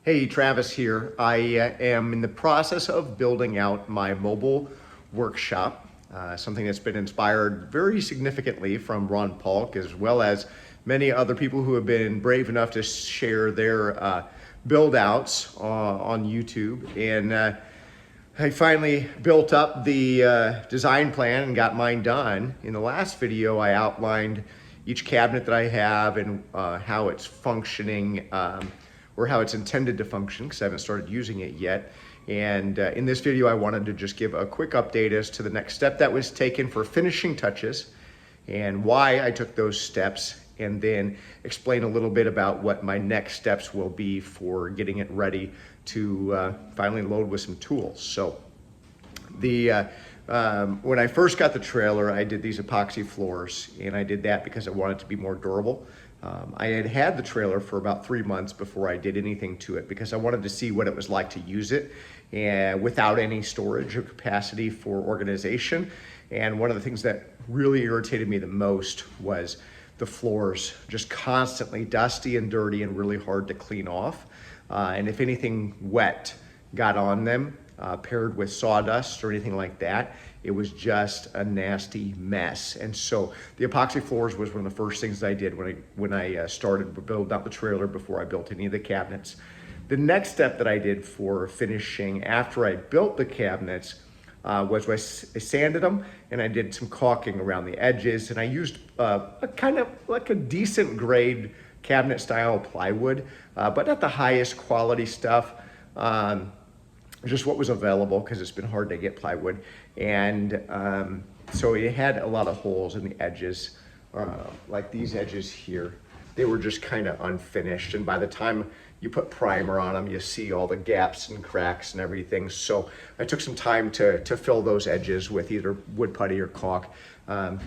Hey, Travis here. I am in the process of building out my mobile workshop, something that's been inspired very significantly from Ron Paulk, as well as many other people who have been brave enough to share their build outs on YouTube. And I finally built up the design plan and got mine done. In the last video, I outlined each cabinet that I have and how it's functioning, or how it's intended to function, because I haven't started using it yet. And in this video, I wanted to just give a quick update as to the next step that was taken for finishing touches and why I took those steps, and then explain a little bit about what my next steps will be for getting it ready to finally load with some tools. So when I first got the trailer, I did these epoxy floors, and I did that because I wanted it to be more durable. I had the trailer for about 3 months before I did anything to it, because I wanted to see what it was like to use it and without any storage or capacity for organization. And one of the things that really irritated me the most was the floors, just constantly dusty and dirty and really hard to clean off. And if anything wet got on them, paired with sawdust or anything like that, it was just a nasty mess. And so the epoxy floors was one of the first things that I did when I started building out the trailer before I built any of the cabinets. The next step that I did for finishing after I built the cabinets was I sanded them, and I did some caulking around the edges, and I used a kind of like a decent grade cabinet style plywood, but not the highest quality stuff. Just what was available, because it's been hard to get plywood. And so it had a lot of holes in the edges, like these edges here. They were just kind of unfinished, and by the time you put primer on them, you see all the gaps and cracks and everything. So I took some time to fill those edges with either wood putty or caulk,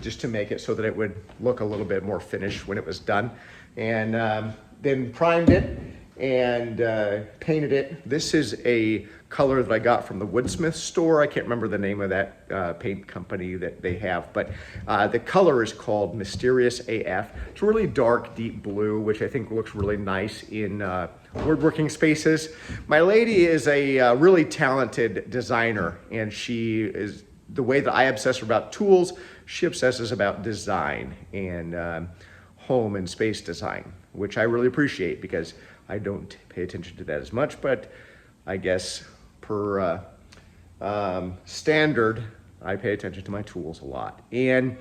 just to make it so that it would look a little bit more finished when it was done. And then primed it and painted it. This is a color that I got from the Woodsmith store. I can't remember the name of that paint company that they have, but the color is called Mysterious AF. It's really dark, deep blue, which I think looks really nice in woodworking spaces. My lady is a really talented designer, and she is, the way that I obsess about tools, she obsesses about design and home and space design, which I really appreciate, because I don't pay attention to that as much, but I guess per standard, I pay attention to my tools a lot. And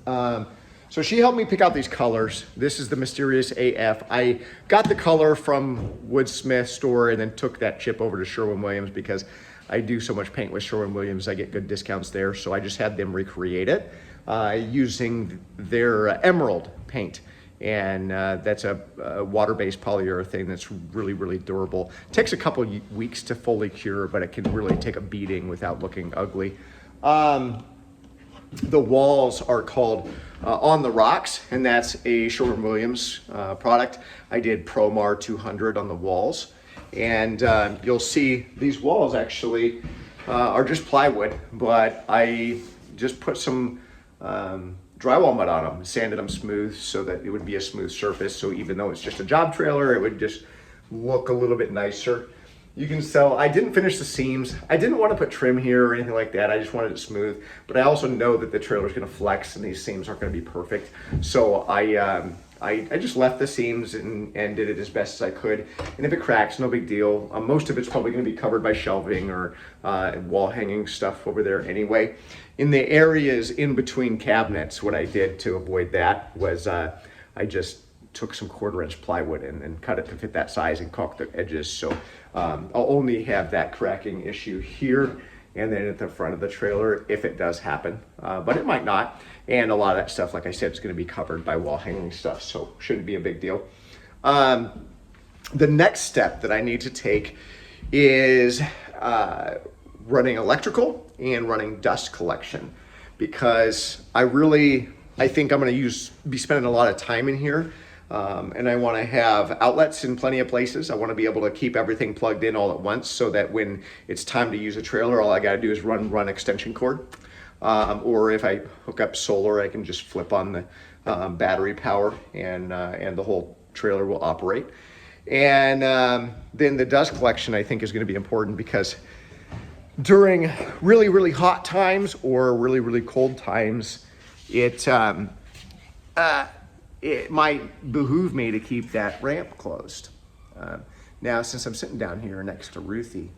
so she helped me pick out these colors. This is the Mysterious AF. I got the color from Woodsmith store and then took that chip over to Sherwin-Williams, because I do so much paint with Sherwin-Williams, I get good discounts there. So I just had them recreate it using their emerald paint. And that's a water-based polyurethane that's really, really durable. It takes a couple weeks to fully cure, but it can really take a beating without looking ugly. The walls are called On the Rocks, and that's a Sherwin-Williams product. I did Promar 200 on the walls, and you'll see these walls actually are just plywood, but I just put some drywall mud on them, sanded them smooth so that it would be a smooth surface. So even though it's just a job trailer, it would just look a little bit nicer. You can tell I didn't finish the seams. I didn't want to put trim here or anything like that. I just wanted it smooth, but I also know that the trailer is going to flex and these seams aren't going to be perfect. So I just left the seams and did it as best as I could. And if it cracks, no big deal. Most of it's probably going to be covered by shelving or wall hanging stuff over there anyway. In the areas in between cabinets, what I did to avoid that was I just took some 1/4-inch plywood and cut it to fit that size and caulked the edges. So I'll only have that cracking issue here and then at the front of the trailer if it does happen, but it might not. And a lot of that stuff, like I said, is going to be covered by wall hanging stuff, so shouldn't be a big deal. The next step that I need to take is running electrical and running dust collection, because I think I'm going to be spending a lot of time in here. And I want to have outlets in plenty of places. I want to be able to keep everything plugged in all at once, so that when it's time to use a trailer, all I got to do is run extension cord. Or if I hook up solar, I can just flip on the battery power, and the whole trailer will operate. And then the dust collection, I think, is going to be important because during really, really hot times or really, really cold times, it might behoove me to keep that ramp closed. Now, since I'm sitting down here next to Ruthie,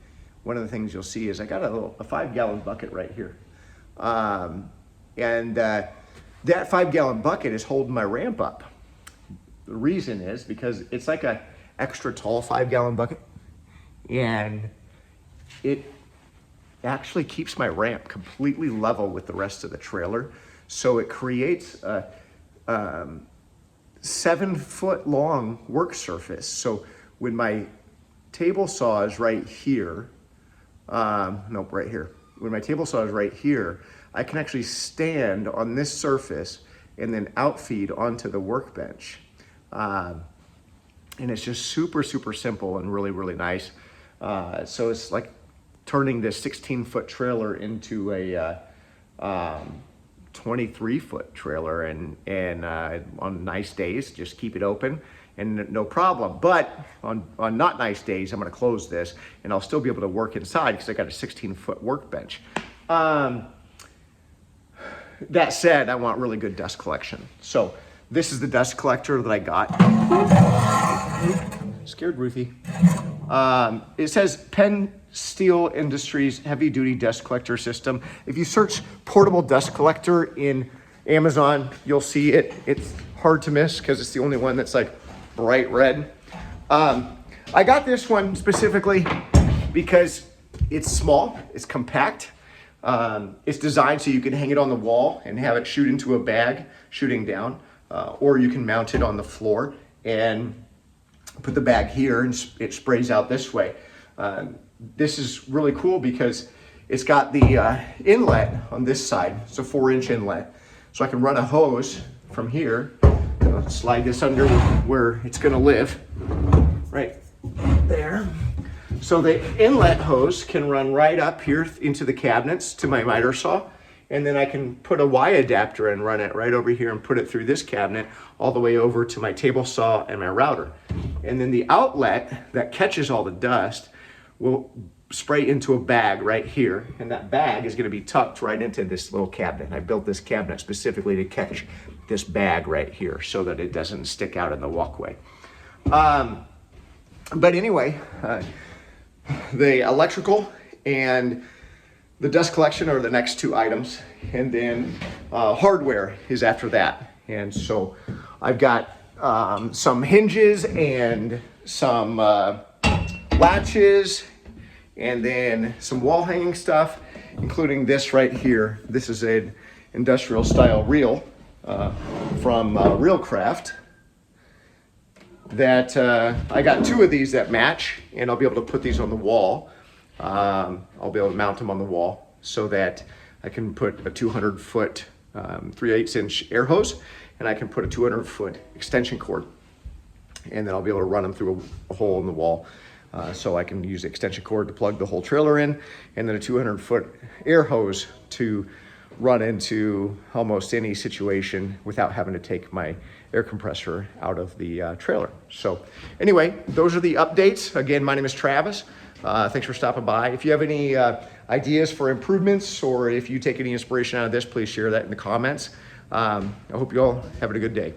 one of the things you'll see is I got a 5-gallon bucket right here. That 5-gallon bucket is holding my ramp up. The reason is because it's like a extra tall 5-gallon bucket, and it actually keeps my ramp completely level with the rest of the trailer. So it creates a 7-foot long work surface. So when my table saw is right here, right here. When my table saw is right here, I can actually stand on this surface and then outfeed onto the workbench. And it's just super, super simple and really, really nice. So it's like turning this 16-foot trailer into a 23-foot trailer, and on nice days, just keep it open and no problem. But on not nice days, I'm gonna close this and I'll still be able to work inside because I got a 16-foot workbench. That said, I want really good dust collection. So this is the dust collector that I got. Scared Ruthie. It says Penn Steel Industries heavy duty dust collector system. If you search portable dust collector in Amazon, you'll see it. It's hard to miss because it's the only one that's like bright red. I got this one specifically because it's small, it's compact. It's designed so you can hang it on the wall and have it shoot into a bag shooting down, or you can mount it on the floor and put the bag here and it sprays out this way. This is really cool because it's got the inlet on this side. It's a 4-inch inlet. So I can run a hose from here, slide this under where it's gonna live, right there. So the inlet hose can run right up here into the cabinets to my miter saw, and then I can put a Y adapter and run it right over here and put it through this cabinet all the way over to my table saw and my router. And then the outlet that catches all the dust will spray into a bag right here, and that bag is gonna be tucked right into this little cabinet. I built this cabinet specifically to catch this bag right here so that it doesn't stick out in the walkway. But anyway, the electrical and the dust collection are the next two items, and then hardware is after that. And so I've got some hinges and some latches, and then some wall hanging stuff, including this right here. This is an industrial style reel from Reelcraft that I got 2 of these that match, and I'll be able to put these on the wall. I'll be able to mount them on the wall so that I can put a 200-foot 3/8-inch air hose, and I can put a 200-foot extension cord, and then I'll be able to run them through a hole in the wall. So I can use the extension cord to plug the whole trailer in, and then a 200-foot air hose to run into almost any situation without having to take my air compressor out of the trailer. So anyway, those are the updates. Again, my name is Travis. Thanks for stopping by. If you have any ideas for improvements, or if you take any inspiration out of this, please share that in the comments. I hope you all have a good day.